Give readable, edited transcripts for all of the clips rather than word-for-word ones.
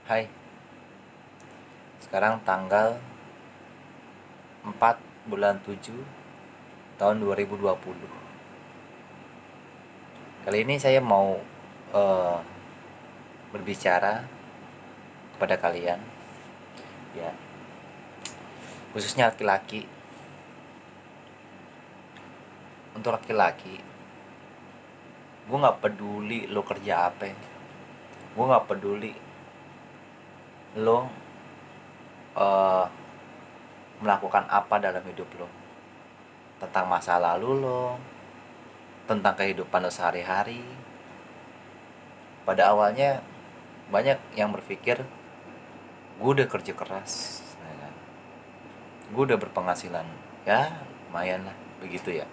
Hai, sekarang tanggal 4 bulan 7 tahun 2020. Kali ini saya mau eh, berbicara kepada kalian, ya, khususnya laki-laki. Untuk laki-laki, gue nggak peduli lo kerja apa, gue nggak peduli lo eh, melakukan apa dalam hidup lo, tentang masa lalu lo, tentang kehidupan lo sehari-hari. Pada awalnya banyak yang berpikir gue udah kerja keras, ya kan? Gue udah berpenghasilan, ya lumayan lah, begitu ya.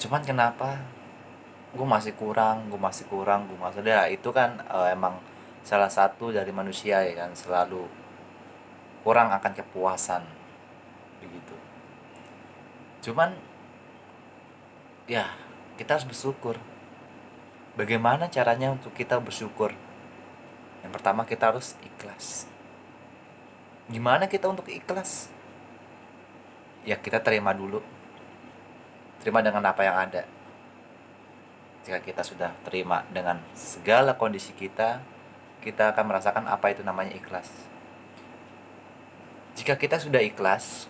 Cuman kenapa gue masih ada. Itu kan emang salah satu dari manusia, ya kan, selalu kurang akan kepuasan, begitu. Cuman ya, kita harus bersyukur. Bagaimana caranya untuk kita bersyukur? Yang pertama, kita harus ikhlas. Gimana kita untuk ikhlas? Ya, kita terima dulu, terima dengan apa yang ada. Jika kita sudah terima dengan segala kondisi kita akan merasakan apa itu namanya ikhlas. Jika kita sudah ikhlas,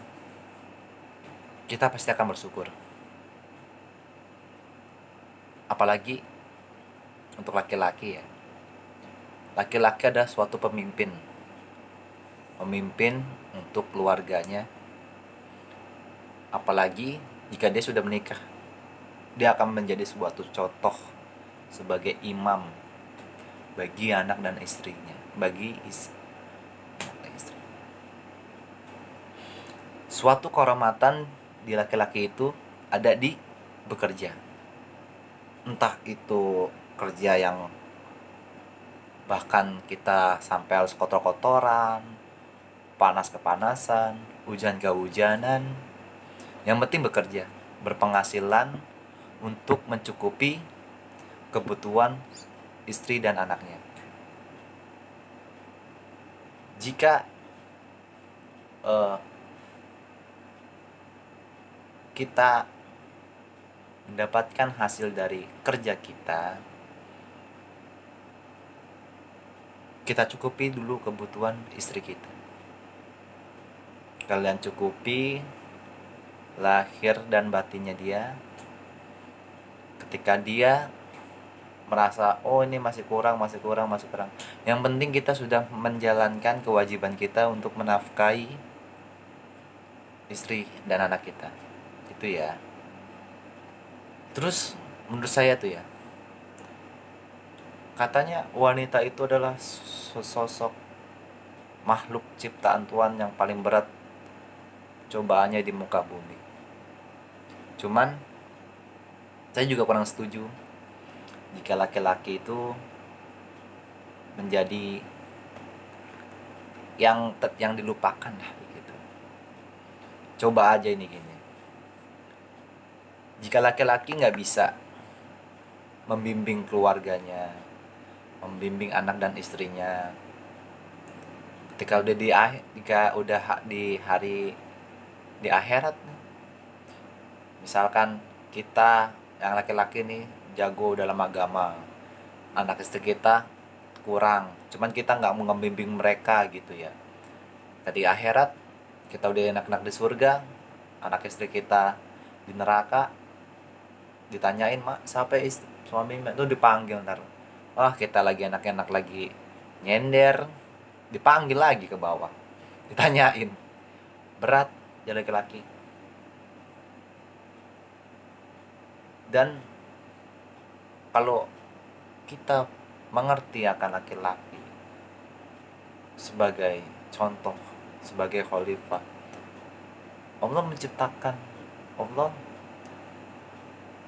kita pasti akan bersyukur. Apalagi untuk laki-laki, ya. Laki-laki adalah suatu pemimpin. Pemimpin untuk keluarganya. Apalagi jika dia sudah menikah. Dia akan menjadi sebuah contoh sebagai imam bagi anak dan istrinya, bagi istri. Suatu kehormatan di laki-laki itu ada di bekerja. Entah itu kerja yang bahkan kita sampai harus kotor-kotoran, panas kepanasan, hujan kehujanan. Yang penting bekerja, berpenghasilan untuk mencukupi kebutuhan istri dan anaknya. Jika kita mendapatkan hasil dari kerja kita cukupi dulu kebutuhan istri kita. Kalian cukupi lahir dan batinnya dia. Ketika dia merasa ini masih kurang. Yang penting kita sudah menjalankan kewajiban kita untuk menafkahi istri dan anak kita. Itu ya. Terus menurut saya tuh ya, katanya wanita itu adalah sosok makhluk ciptaan Tuhan yang paling berat cobaannya di muka bumi. Cuman saya juga kurang setuju jika laki-laki itu menjadi yang dilupakan lah, begitu. Coba aja ini gini. Jika laki-laki nggak bisa membimbing keluarganya, membimbing anak dan istrinya, jika udah di hari di akhirat, misalkan kita yang laki-laki nih jago dalam agama, anak istri kita kurang, cuman kita nggak mau membimbing mereka gitu ya. Di akhirat kita udah enak-enak di surga, anak istri kita di neraka, ditanyain, mak siapa suami itu, dipanggil ntar, kita lagi enak-enak lagi nyender, dipanggil lagi ke bawah, ditanyain. Berat jadi laki-laki. Dan kalau kita mengerti akan laki-laki sebagai contoh, sebagai khalifah, Allah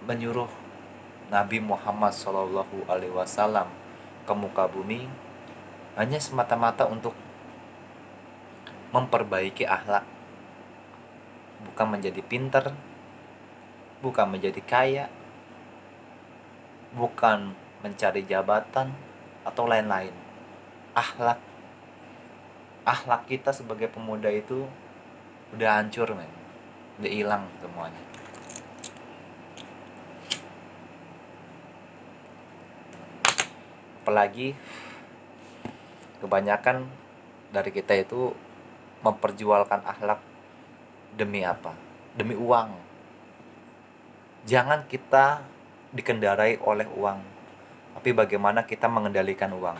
menyuruh Nabi Muhammad SAW ke muka bumi hanya semata-mata untuk memperbaiki akhlak, bukan menjadi pintar, bukan menjadi kaya, bukan mencari jabatan atau lain-lain. akhlak akhlak kita sebagai pemuda itu udah hancur men, udah hilang semuanya. Apalagi kebanyakan dari kita itu memperjualkan akhlak demi apa? Demi uang. Jangan kita dikendarai oleh uang, tapi bagaimana kita mengendalikan uang.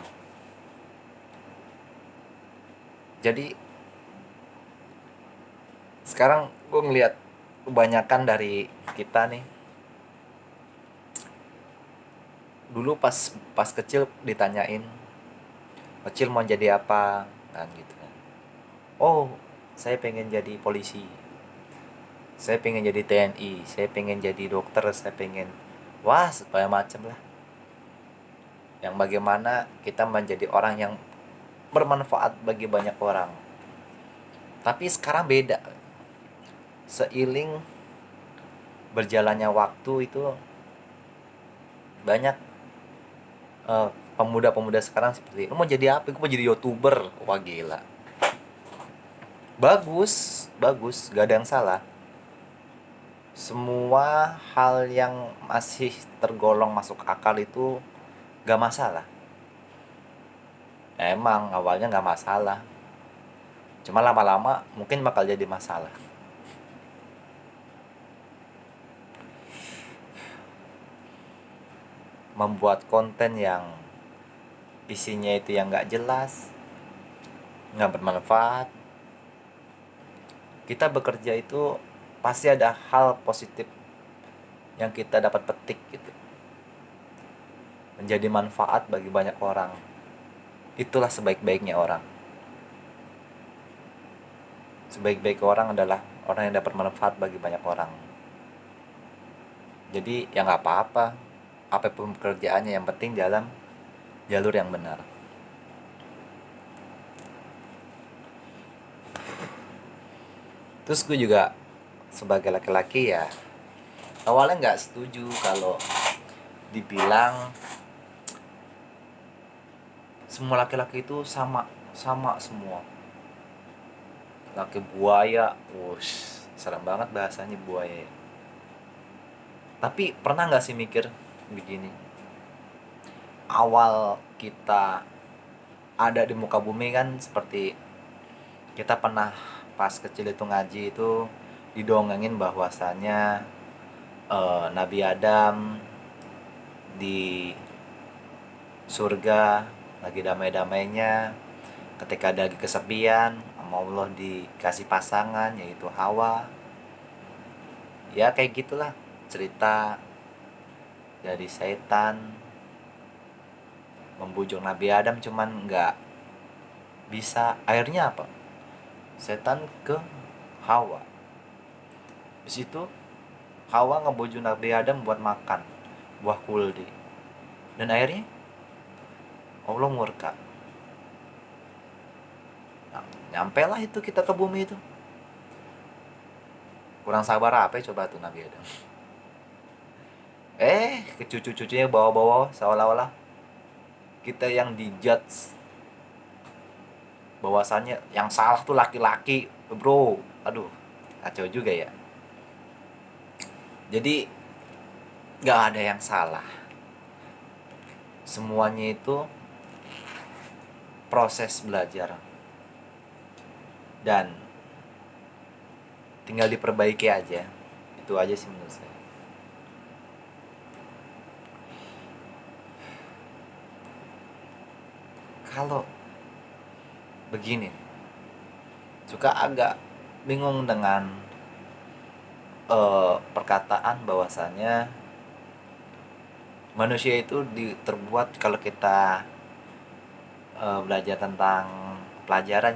Jadi sekarang gue ngeliat kebanyakan dari kita nih, dulu pas pas kecil ditanyain, kecil mau jadi apa kan gitu kan. Oh, saya pengen jadi polisi, saya pengen jadi TNI, saya pengen jadi dokter, saya pengen, wah supaya macem lah, yang bagaimana kita menjadi orang yang bermanfaat bagi banyak orang. Tapi sekarang beda, seiring berjalannya waktu itu banyak eh, pemuda-pemuda sekarang seperti, lu mau jadi apa? Gue mau jadi youtuber. Wah gila, bagus bagus, gak ada yang salah. Semua hal yang masih tergolong masuk akal itu gak masalah. Emang awalnya gak masalah, cuma lama-lama mungkin bakal jadi masalah. Membuat konten yang isinya itu yang gak jelas, gak bermanfaat. Kita bekerja itu pasti ada hal positif yang kita dapat petik gitu, menjadi manfaat bagi banyak orang. Itulah sebaik-baiknya orang. Sebaik-baik orang adalah orang yang dapat manfaat bagi banyak orang. Jadi ya nggak apa-apa, apapun pekerjaannya, yang penting dalam jalur yang benar. Terus gue juga sebagai laki-laki ya awalnya nggak setuju kalau dibilang semua laki-laki itu sama sama semua. Laki buaya, wush, serem banget bahasanya buaya. Tapi pernah nggak sih mikir begini? Awal kita ada di muka bumi kan seperti kita pernah pas kecil itu ngaji itu didongengin bahwasannya Nabi Adam di surga lagi damai-damainya, ketika ada lagi kesepian sama Allah dikasih pasangan yaitu Hawa. Ya kayak gitulah cerita dari setan membujuk Nabi Adam, cuman nggak bisa. Akhirnya apa? Setan ke Hawa. Di situ Hawa ngebujuk Nabi Adam buat makan buah kuldi. Dan akhirnya Allah murka. Nah, nyampe lah itu kita ke bumi itu. Kurang sabar apa ya coba tuh Nabi Adam. Ke cucu-cucunya bawa-bawa seolah-olah kita yang dijudge, bahwasannya yang salah tuh laki-laki, bro. Aduh, kacau juga ya. Jadi gak ada yang salah, semuanya itu proses belajar dan tinggal diperbaiki aja. Itu aja sih menurut saya. Kalau begini, suka agak bingung dengan perkataan bahwasanya manusia itu terbuat, kalau kita belajar tentang pelajaran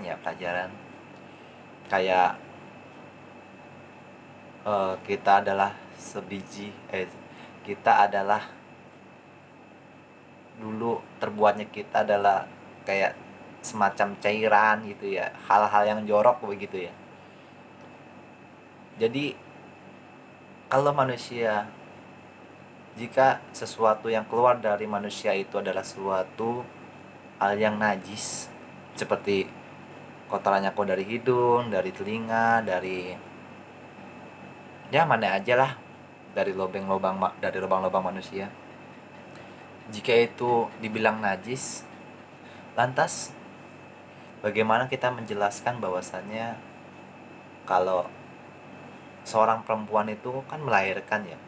kayak kita adalah sebiji kita adalah dulu terbuatnya kita adalah kayak semacam cairan gitu ya, hal-hal yang jorok begitu ya. Jadi kalau manusia, jika sesuatu yang keluar dari manusia itu adalah sesuatu hal yang najis seperti kotorannya kok dari hidung, dari telinga, dari ya mana aja lah, dari lubang-lubang manusia. Jika itu dibilang najis, lantas bagaimana kita menjelaskan bahwasannya kalau seorang perempuan itu kan melahirkan ya.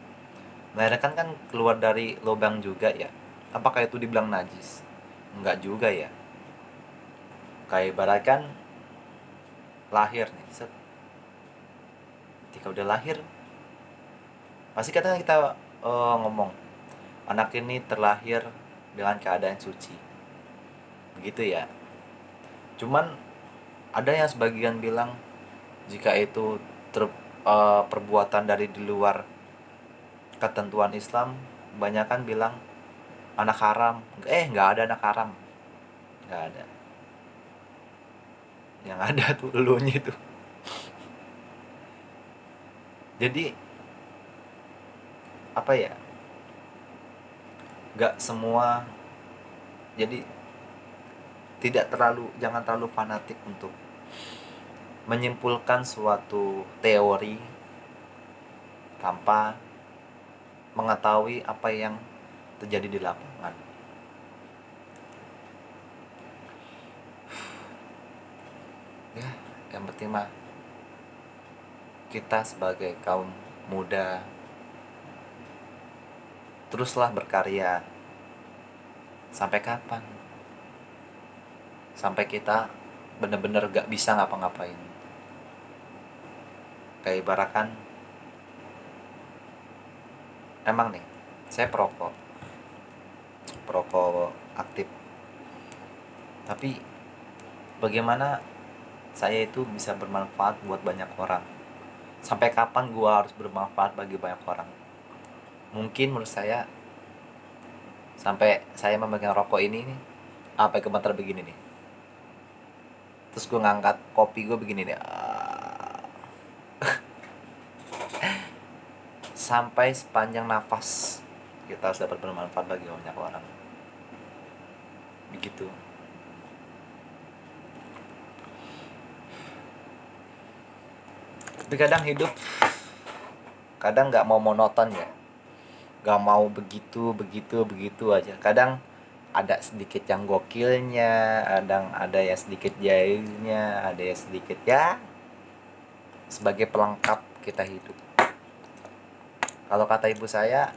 Melahirkan kan keluar dari lubang juga ya. Apakah itu dibilang najis? Enggak juga ya. Kayak ibaratkan lahir nih, set. Ketika udah lahir, pasti kadang kita ngomong, anak ini terlahir dengan keadaan suci. Begitu ya. Cuman ada yang sebagian bilang jika itu perbuatan dari di luar ketentuan Islam, kebanyakan bilang anak haram. Nggak ada anak haram, nggak ada. Yang ada tuh elunya itu. Jadi apa ya, nggak semua, jadi jangan terlalu fanatik untuk menyimpulkan suatu teori tanpa mengetahui apa yang terjadi di lapangan. Ya, yang penting mah kita sebagai kaum muda teruslah berkarya. Sampai kapan? Sampai kita bener-bener gak bisa ngapa-ngapain. Kayak ibaratkan, emang nih, saya perokok aktif. Tapi bagaimana saya itu bisa bermanfaat buat banyak orang? Sampai kapan gua harus bermanfaat bagi banyak orang? Mungkin menurut saya, sampai saya memegang rokok ini nih, apa gemetar begini nih, terus gue ngangkat kopi gue begini nih, sampai sepanjang nafas kita harus dapat bermanfaat bagi banyak orang. Begitu. Tapi kadang hidup nggak mau monoton ya, nggak mau begitu aja. Kadang ada sedikit yang gokilnya, ada yang sedikit jahilnya, ada yang sedikit ya sebagai pelengkap kita hidup. Kalau kata ibu saya,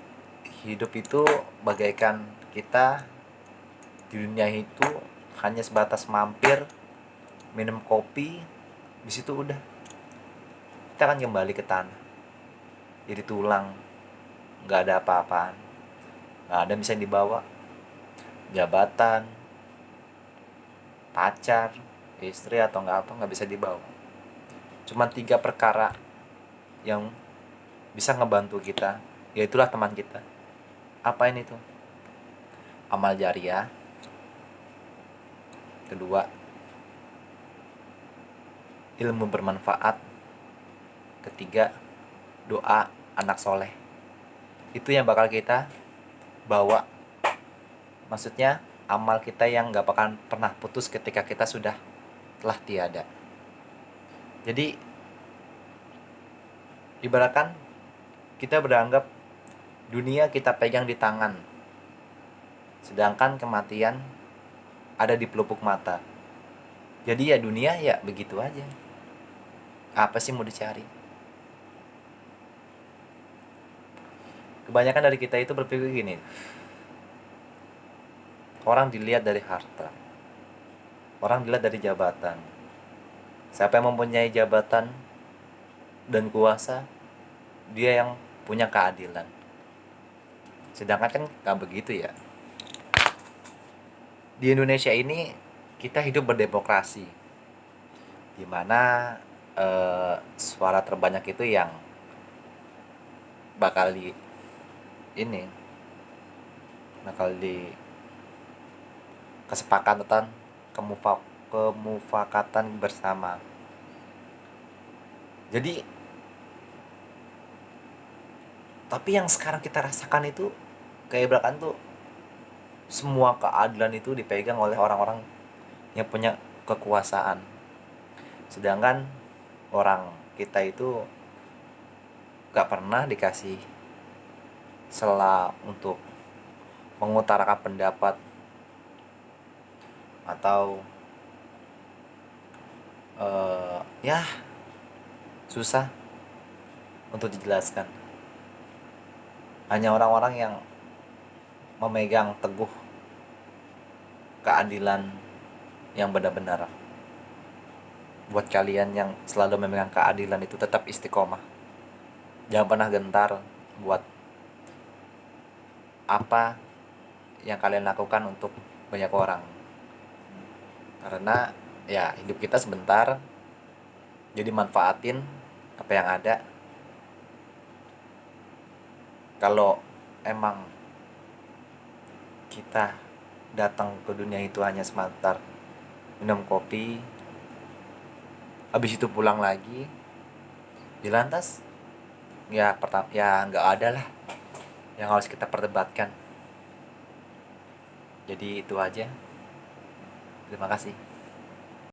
hidup itu bagaikan kita di dunia itu hanya sebatas mampir, minum kopi, di situ udah. Kita akan kembali ke tanah, jadi tulang, nggak ada apa-apaan, nggak ada bisa dibawa, jabatan, pacar, istri atau nggak bisa dibawa. Cuma 3 perkara yang bisa ngebantu kita, yaitulah teman kita. Apa ini tuh? Amal jariah. Kedua, ilmu bermanfaat. Ketiga, doa anak soleh. Itu yang bakal kita bawa. Maksudnya amal kita yang gak bakal pernah putus ketika kita sudah telah tiada. Jadi ibaratkan kita beranggap dunia kita pegang di tangan, sedangkan kematian ada di pelupuk mata. Jadi ya dunia ya begitu aja. Apa sih mau dicari? Kebanyakan dari kita itu berpikir gini, orang dilihat dari harta, orang dilihat dari jabatan. Siapa yang mempunyai jabatan dan kuasa, dia yang punya keadilan. Sedangkan kan gak begitu ya. Di Indonesia ini kita hidup berdemokrasi, dimana suara terbanyak itu yang bakal di kesepakatan kemufakatan bersama. Jadi tapi yang sekarang kita rasakan itu kayak ibaratkan tuh semua keadilan itu dipegang oleh orang-orang yang punya kekuasaan, sedangkan orang kita itu gak pernah dikasih celah untuk mengutarakan pendapat, atau ya susah untuk dijelaskan. Hanya orang-orang yang memegang teguh keadilan yang benar-benar. Buat kalian yang selalu memegang keadilan itu, tetap istiqomah, jangan pernah gentar buat apa yang kalian lakukan untuk banyak orang, karena ya hidup kita sebentar, jadi manfaatin apa yang ada. Kalau emang kita datang ke dunia itu hanya sebentar, minum kopi, habis itu pulang lagi, di lantas ya nggak ada lah yang harus kita perdebatkan. Jadi itu aja, terima kasih.